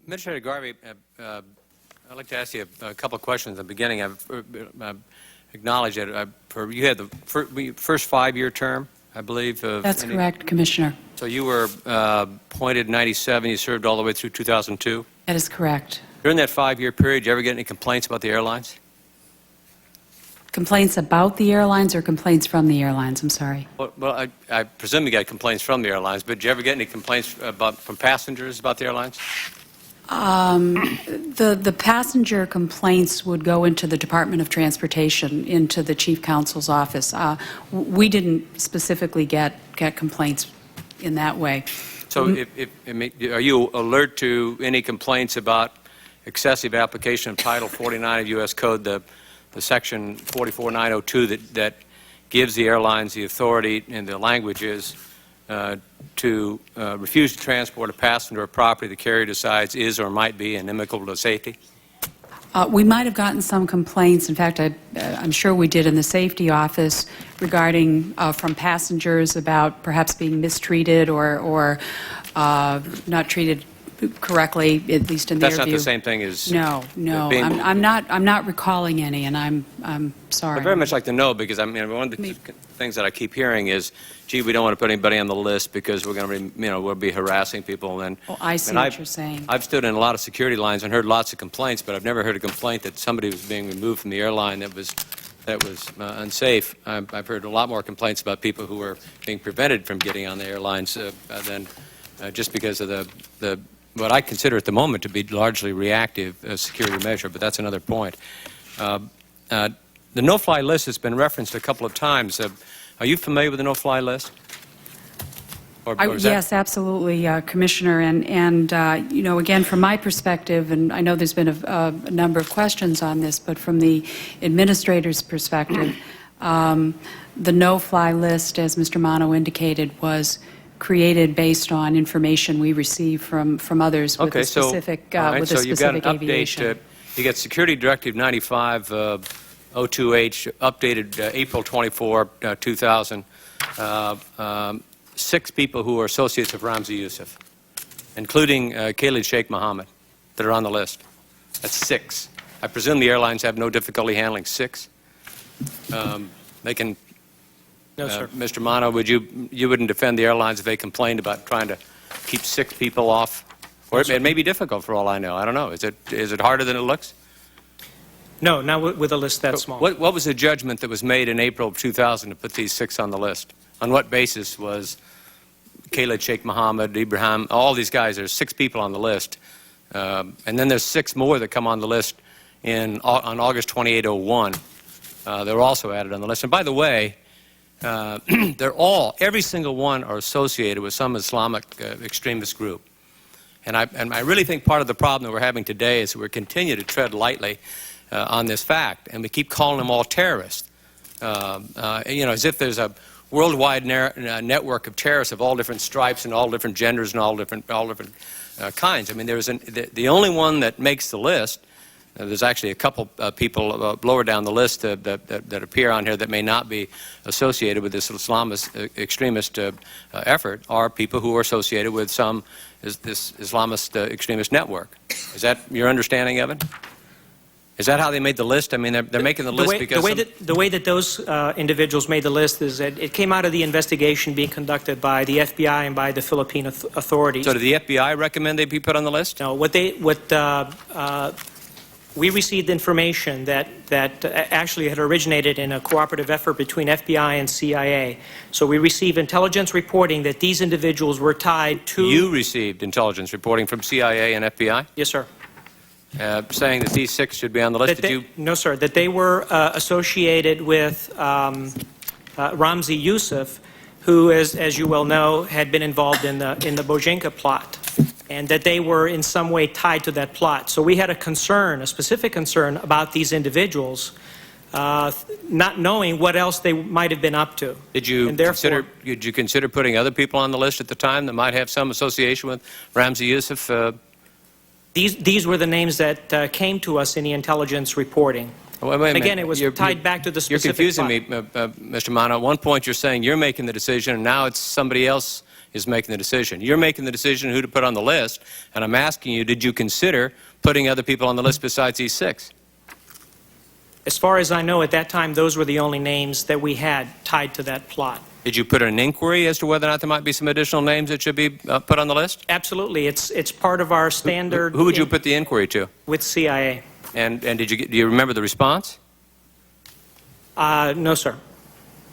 Administrator Garvey, I'd like to ask you a couple of questions at the beginning. I acknowledge that you had the first 5-year term, I believe. That's correct, Commissioner. So you were appointed in 97. You served all the way through 2002? That is correct. During that 5-year period, did you ever get any complaints about the airlines? Complaints about the airlines or complaints from the airlines? I'm sorry. Well, I presume you got complaints from the airlines, but did you ever get any complaints from passengers about the airlines? The passenger complaints would go into the Department of Transportation, into the Chief Counsel's office. We didn't specifically get complaints in that way. So are you alert to any complaints about excessive application of Title 49 of U.S. Code, the Section 44902 that gives the airlines the authority, and the language is, to refuse to transport a passenger or property the carrier decides is or might be inimical to safety? We might have gotten some complaints. In fact, I'm sure we did in the safety office regarding from passengers about perhaps being mistreated or not treated correctly, at least in their view. That's not the same thing as... No. I'm not recalling any, and I'm sorry. I'd very much like to know, because I mean, one of the things that I keep hearing is, gee, we don't want to put anybody on the list because we're going to be, we'll be harassing people. And I see what you're saying. I've stood in a lot of security lines and heard lots of complaints, but I've never heard a complaint that somebody was being removed from the airline that was unsafe. I've heard a lot more complaints about people who were being prevented from getting on the airlines than just because of the what I consider at the moment to be largely reactive security measure, but that's another point. The no-fly list has been referenced a couple of times. Are you familiar with the no-fly list? Yes, absolutely, Commissioner. And again, from my perspective, and I know there's been a number of questions on this, but from the administrator's perspective, the no-fly list, as Mr. Mono indicated, was created based on information we received from others with a specific so you've got an aviation. Update. You get Security Directive 95 02H updated April 24, 2000. 6 people who are associates of Ramzi Youssef, including Khalid Sheikh Mohammed, that are on the list. That's 6. I presume the airlines have no difficulty handling 6. They can. No, sir. Mr. Mono, you wouldn't defend the airlines if they complained about trying to keep 6 people off? Or it may be difficult for all I know. I don't know. Is it harder than it looks? No, not with a list that small. What was the judgment that was made in April of 2000 to put these 6 on the list? On what basis was Khalid Sheikh Mohammed, Ibrahim, all these guys, there's 6 people on the list. And then there's 6 more that come on the list on August 28, 01. They were also added on the list. And by the way, every single one are associated with some Islamic extremist group. And I really think part of the problem that we're having today is that we continue to tread lightly on this fact, and we keep calling them all terrorists. As if there's a worldwide network of terrorists of all different stripes and all different genders and all different kinds. I mean, the only one that makes the list. There's actually a couple people lower down the list that appear on here that may not be associated with this Islamist extremist effort, are people who are associated with this Islamist extremist network. Is that your understanding of it? Is that how they made the list? I mean, they're making the list because... The way that those individuals made the list is that it came out of the investigation being conducted by the FBI and by the Philippine authorities. So did the FBI recommend they be put on the list? No, we received information that actually had originated in a cooperative effort between FBI and CIA. So we received intelligence reporting that these individuals were tied to... You received intelligence reporting from CIA and FBI? Yes, sir. Saying that these 6 should be on the list? No, sir. That they were associated with Ramzi Youssef, who, as you well know, had been involved in the Bojinka plot, and that they were in some way tied to that plot. So we had a specific concern about these individuals, not knowing what else they might have been up to. Did you consider putting other people on the list at the time that might have some association with Ramzi Youssef? These were the names that came to us in the intelligence reporting. Wait again, it was tied back to the specific You're confusing me, Mr. Mono. At one point you're saying you're making the decision, and now it's somebody else is making the decision. You're making the decision who to put on the list, and I'm asking you, did you consider putting other people on the list besides these 6? As far as I know, at that time, those were the only names that we had tied to that plot. Did you put an inquiry as to whether or not there might be some additional names that should be put on the list? Absolutely. It's part of our standard. Who would you put the inquiry to? With CIA. And do you remember the response? No, sir.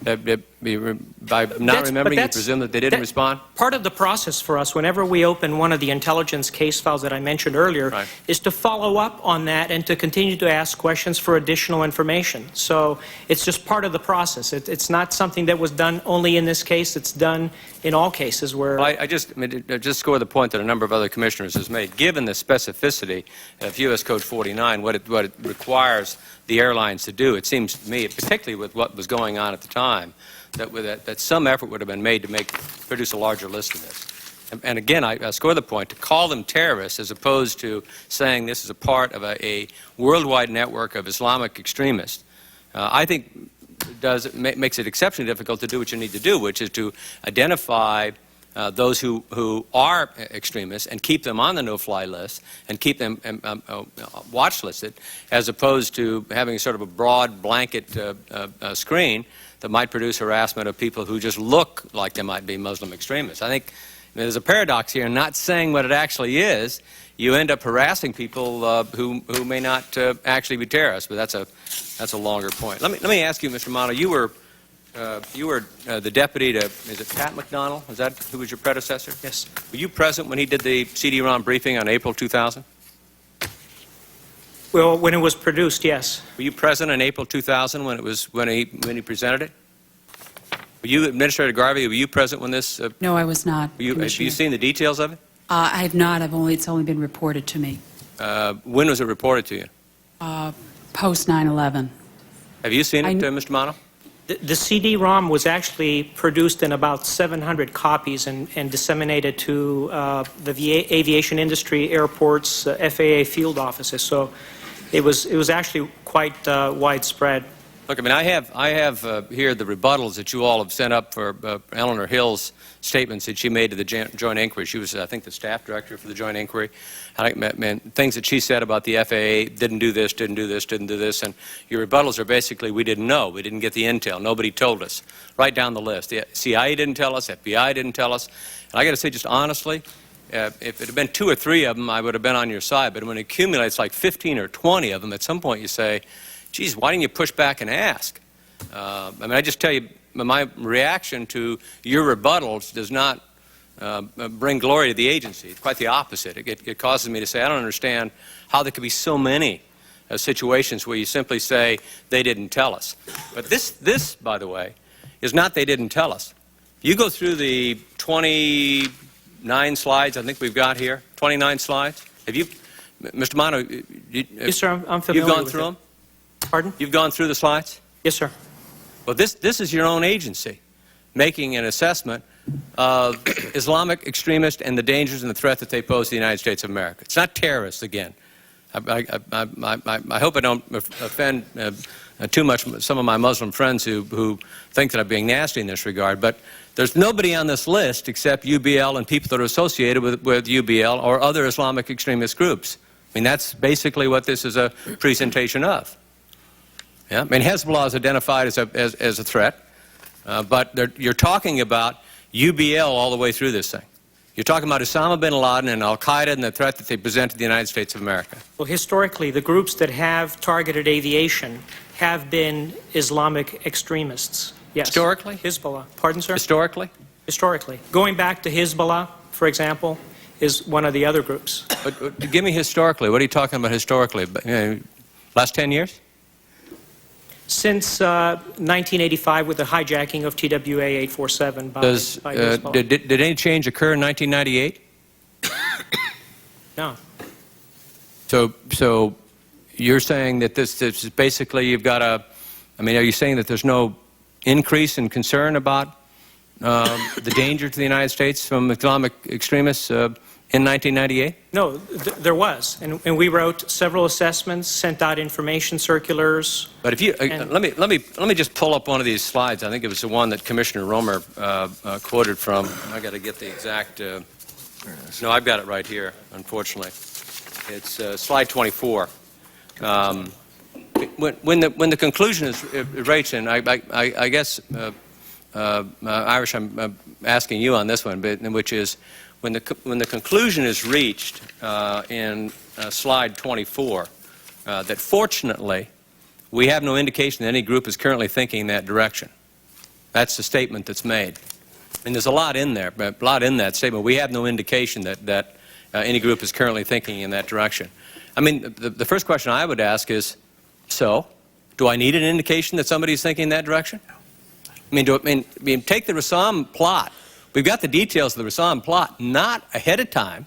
By not remembering, you presume that they didn't respond? Part of the process for us, whenever we open one of the intelligence case files that I mentioned earlier, right, is to follow up on that and to continue to ask questions for additional information. So it's just part of the process. It's not something that was done only in this case. It's done in all cases where... Well, I just score the point that a number of other commissioners has made. Given the specificity of U.S. Code 49, what it requires the airlines to do, it seems to me, particularly with what was going on at the time, that some effort would have been made to produce a larger list of this. And again, I score the point, to call them terrorists as opposed to saying this is a part of a worldwide network of Islamic extremists, I think makes it exceptionally difficult to do what you need to do, which is to identify those who are extremists and keep them on the no-fly list and keep them watch listed, as opposed to having sort of a broad blanket screen that might produce harassment of people who just look like they might be Muslim extremists. I think there's a paradox here in not saying what it actually is. You end up harassing people who may not actually be terrorists, but that's a longer point. Let me ask you, Mr. Mono, you were the deputy to, is it Pat McDonnell? Is that who was your predecessor? Yes. Were you present when he did the CD-ROM briefing on April 2000? Well, when it was produced, yes. Were you present in April 2000 when he presented it? Were you, Administrator Garvey, were you present when this? No, I was not. Have you seen the details of it? I have not. It's only been reported to me. When was it reported to you? Post 9/11. Have you seen it, Mr. Mono? The CD-ROM was actually produced in about 700 copies and disseminated to the aviation industry, airports, FAA field offices. So it was actually quite widespread. Look, I mean, I have here the rebuttals that you all have sent up for Eleanor Hill's statements that she made to the Joint Inquiry. She was, I think, the staff director for the Joint Inquiry. Things that she said about the FAA, didn't do this, didn't do this, didn't do this, and your rebuttals are basically, we didn't know, we didn't get the intel, nobody told us. Right down the list. The CIA didn't tell us, FBI didn't tell us. And I got to say, just honestly, if it had been 2 or 3 of them, I would have been on your side. But when it accumulates like 15 or 20 of them, at some point you say, geez, why didn't you push back and ask? I mean, I just tell you, my reaction to your rebuttals does not bring glory to the agency. It's quite the opposite. It causes me to say, I don't understand how there could be so many situations where you simply say, they didn't tell us. But this, by the way, is not they didn't tell us. You go through the 29 slides I think we've got here, 29 slides. Have you, Mr. Mono, Yes, sir, I'm familiar you've gone with through it. them? Pardon? You've gone through the slides? Yes, sir. Well, this is your own agency making an assessment of Islamic extremists and the dangers and the threat that they pose to the United States of America. It's not terrorists, again. I hope I don't offend too much some of my Muslim friends who think that I'm being nasty in this regard, but there's nobody on this list except UBL and people that are associated with UBL or other Islamic extremist groups. I mean, that's basically what this is a presentation of. Yeah? I mean, Hezbollah is identified as a threat, but you're talking about UBL all the way through this thing. You're talking about Osama bin Laden and al-Qaeda and the threat that they present to the United States of America. Well, historically, the groups that have targeted aviation have been Islamic extremists. Yes. Historically? Hezbollah. Pardon, sir? Historically? Historically. Going back to Hezbollah, for example, is one of the other groups. But give me historically. What are you talking about historically? Last 10 years? Since 1985, with the hijacking of TWA 847 by Hezbollah. Did any change occur in 1998? No. So you're saying that this is basically you've got a, I mean, are you saying that there's no increase in concern about the danger to the United States from Islamic extremists in 1998? No, there was, and we wrote several assessments, sent out information circulars. But if you let me just pull up one of these slides. I think it was the one that Commissioner Romer quoted from. I got to get the exact. No, I've got it right here. Unfortunately, it's slide 24. When the conclusion is reached, and I guess Irish, I'm asking you on this one, but which is when the conclusion is reached in slide 24, that fortunately we have no indication that any group is currently thinking in that direction. That's the statement that's made, and there's a lot in there, a lot in that statement. We have no indication that any group is currently thinking in that direction. I mean, the first question I would ask is, so, do I need an indication that somebody's thinking in that direction? I mean, take the Rassam plot. We've got the details of the Rassam plot, not ahead of time.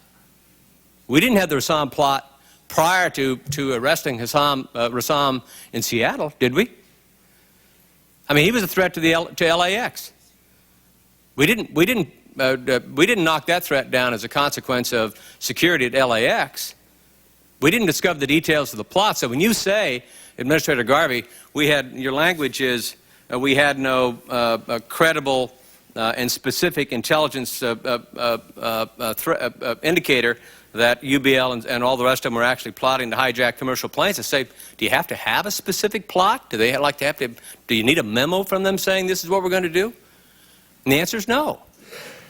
We didn't have the Rassam plot prior to arresting Rassam in Seattle, did we? I mean, he was a threat to LAX. We didn't knock that threat down as a consequence of security at LAX. We didn't discover the details of the plot. So when you say, Administrator Garvey, your language is we had no credible and specific intelligence indicator that UBL and all the rest of them were actually plotting to hijack commercial planes. I say, do you have to have a specific plot? Do they do you need a memo from them saying this is what we're going to do? And the answer is no.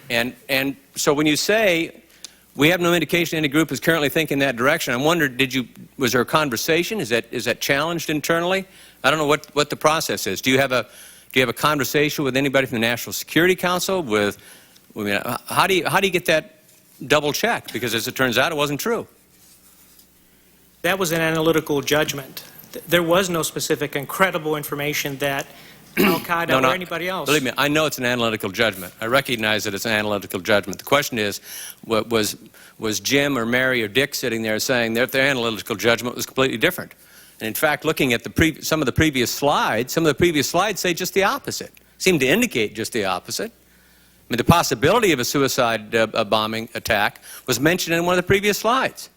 And so when you say we have no indication any group is currently thinking that direction, I'm wondering, was there a conversation? Is that challenged internally? I don't know what the process is. Do you have a conversation with anybody from the National Security Council? How do you get that double checked? Because as it turns out, it wasn't true. That was an analytical judgment. There was no specific and credible information that Al-Qaeda or anybody else. Believe me, I know it's an analytical judgment. I recognize that it's an analytical judgment. The question is, was Jim or Mary or Dick sitting there saying that their analytical judgment was completely different? And in fact, looking at some of the previous slides say just the opposite, seem to indicate just the opposite. I mean, the possibility of a suicide bombing attack was mentioned in one of the previous slides.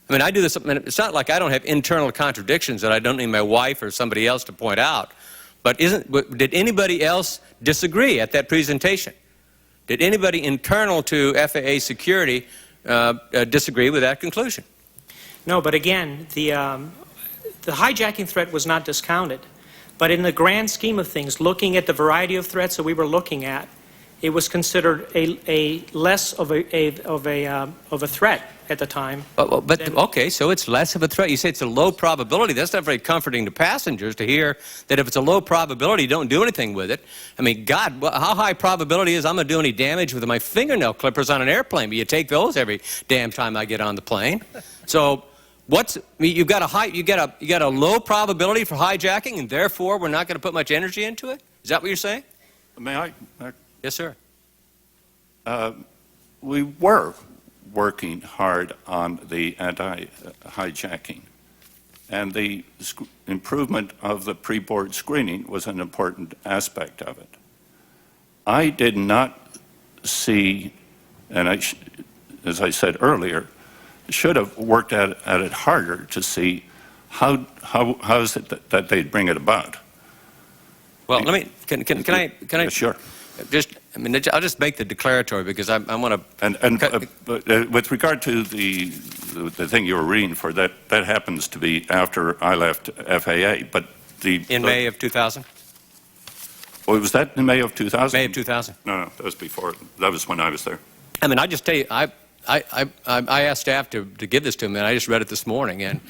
I mean, I do this, it's not like I don't have internal contradictions that I don't need my wife or somebody else to point out. But did anybody else disagree at that presentation? Did anybody internal to FAA security disagree with that conclusion? No, but again, the hijacking threat was not discounted. But in the grand scheme of things, looking at the variety of threats that we were looking at, it was considered a less of a threat at the time. Okay, so it's less of a threat. You say it's a low probability. That's not very comforting to passengers to hear that if it's a low probability, you don't do anything with it. I mean, God, how high probability is I'm going to do any damage with my fingernail clippers on an airplane? But you take those every damn time I get on the plane. So you got a low probability for hijacking, and therefore we're not going to put much energy into it? Is that what you're saying? May I? Yes, sir. We were working hard on the anti-hijacking, and the improvement of the pre-board screening was an important aspect of it. I did not see, and as I said earlier, should have worked at it harder to see how is it that they'd bring it about. Well, can I? Yeah, sure. I'll just make the declaratory because I want to. And with regard to the thing you were reading for, that happens to be after I left FAA, but in May of 2000. Oh, was that in May of 2000? May of 2000. No, that was before. That was when I was there. I mean, I just tell you, I asked staff to give this to me, and I just read it this morning, and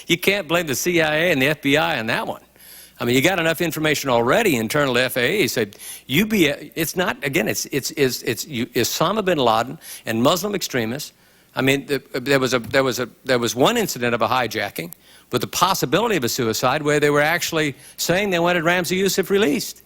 you can't blame the CIA and the FBI on that one. I mean, you got enough information already internal to FAA. He said, it's not, again, it's Osama bin Laden and Muslim extremists. I mean, there was one incident of a hijacking with the possibility of a suicide where they were actually saying they wanted Ramzi Youssef released.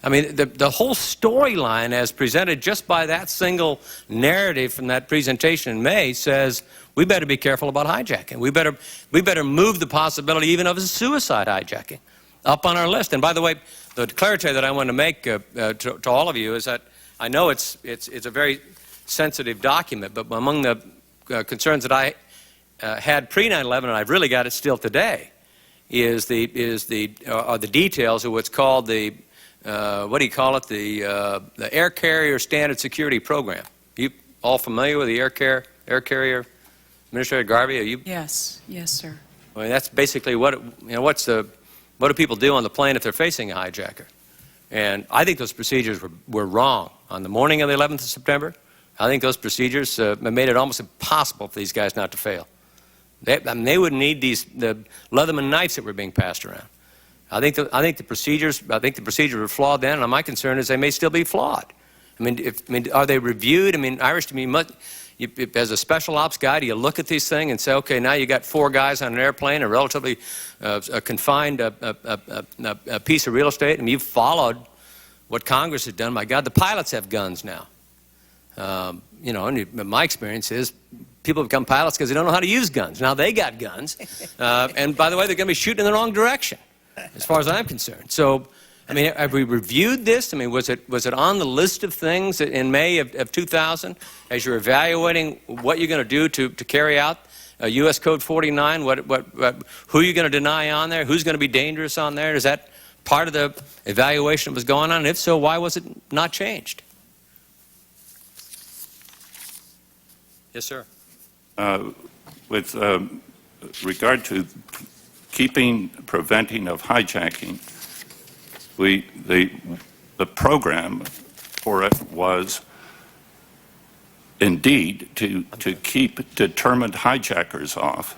I mean, the whole storyline as presented just by that single narrative from that presentation in May says we better be careful about hijacking. We better move the possibility even of a suicide hijacking up on our list. And by the way, the declaratory that I want to make to all of you is that I know it's a very sensitive document, but among the concerns that I had pre-9/11, and I've really got it still today, are the details of what's called the what do you call it? The Air Carrier Standard Security Program. You all familiar with the Air Carrier? Administrator Garvey, are you? Yes, yes, sir. I mean, that's basically what what do people do on the plane if they're facing a hijacker? And I think those procedures were wrong on the morning of the 11th of September. I think those procedures made it almost impossible for these guys not to fail. They wouldn't need the Leatherman knives that were being passed around. I think the procedures were flawed then, and my concern is they may still be flawed. I mean, are they reviewed? I mean, Irish, to me, as a special ops guy, do you look at these things and say, okay, now you got 4 guys on an airplane, a relatively confined a piece of real estate, and you've followed what Congress has done. My God, the pilots have guns now. You know, and my experience is people become pilots because they don't know how to use guns. Now they got guns, and by the way, they're going to be shooting in the wrong direction, as far as I'm concerned. So, I mean, have we reviewed this? I mean, was it on the list of things in May of 2000 as you're evaluating what you're going to do to carry out U.S. Code 49? Who are you going to deny on there? Who's going to be dangerous on there? Is that part of the evaluation that was going on? And if so, why was it not changed? Yes, sir. With regard to preventing of hijacking, the program for it was indeed to keep determined hijackers off.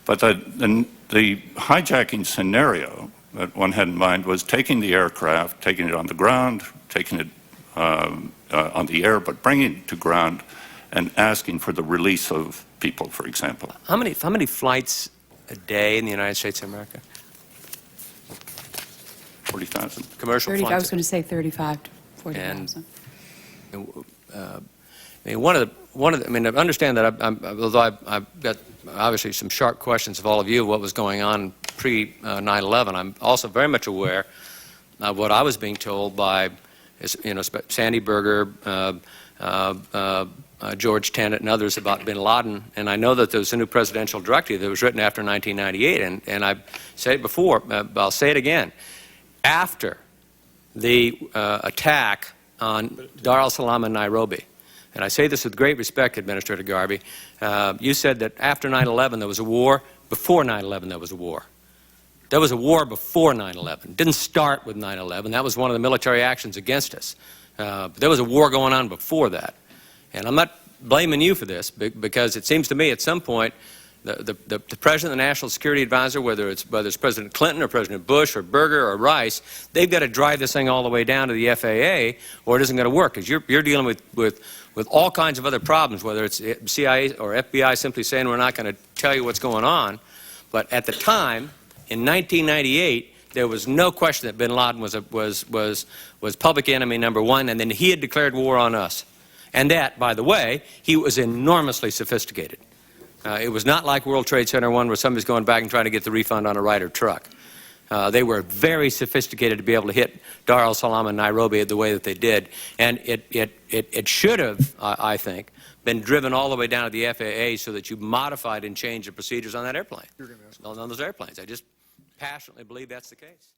But the hijacking scenario that one had in mind was taking the aircraft, taking it on the ground, taking it on the air, but bringing it to ground and asking for the release of people, for example. How many flights a day in the United States of America? 40,000. Commercial 30, flights. I was going to say 35 to 40,000. I mean, one of the, I mean, I understand that although I've got obviously some sharp questions of all of you of what was going on pre-9/11, I'm also very much aware of what I was being told by, you know, Sandy Berger, George Tenet, and others about bin Laden. And I know that there was a new presidential directive that was written after 1998, and I've said it before, but I'll say it again. After the attack on Dar al-Salam in Nairobi, and I say this with great respect, Administrator Garvey, you said that after 9/11 there was a war. Before 9/11 there was a war. There was a war before 9/11. It didn't start with 9/11. That was one of the military actions against us. But there was a war going on before that. And I'm not blaming you for this, because it seems to me at some point the President, the National Security Advisor, whether it's President Clinton or President Bush or Berger or Rice, they've got to drive this thing all the way down to the FAA, or it isn't going to work, because you're dealing with all kinds of other problems, whether it's CIA or FBI simply saying we're not going to tell you what's going on. But at the time, in 1998, there was no question that bin Laden was public enemy number 1, and then he had declared war on us. And that, by the way, he was enormously sophisticated. It was not like World Trade Center 1 where somebody's going back and trying to get the refund on a Ryder truck. They were very sophisticated to be able to hit Dar al-Salam and Nairobi the way that they did. And it should have, I think, been driven all the way down to the FAA so that you modified and changed the procedures on that airplane, on those airplanes. I just passionately believe that's the case.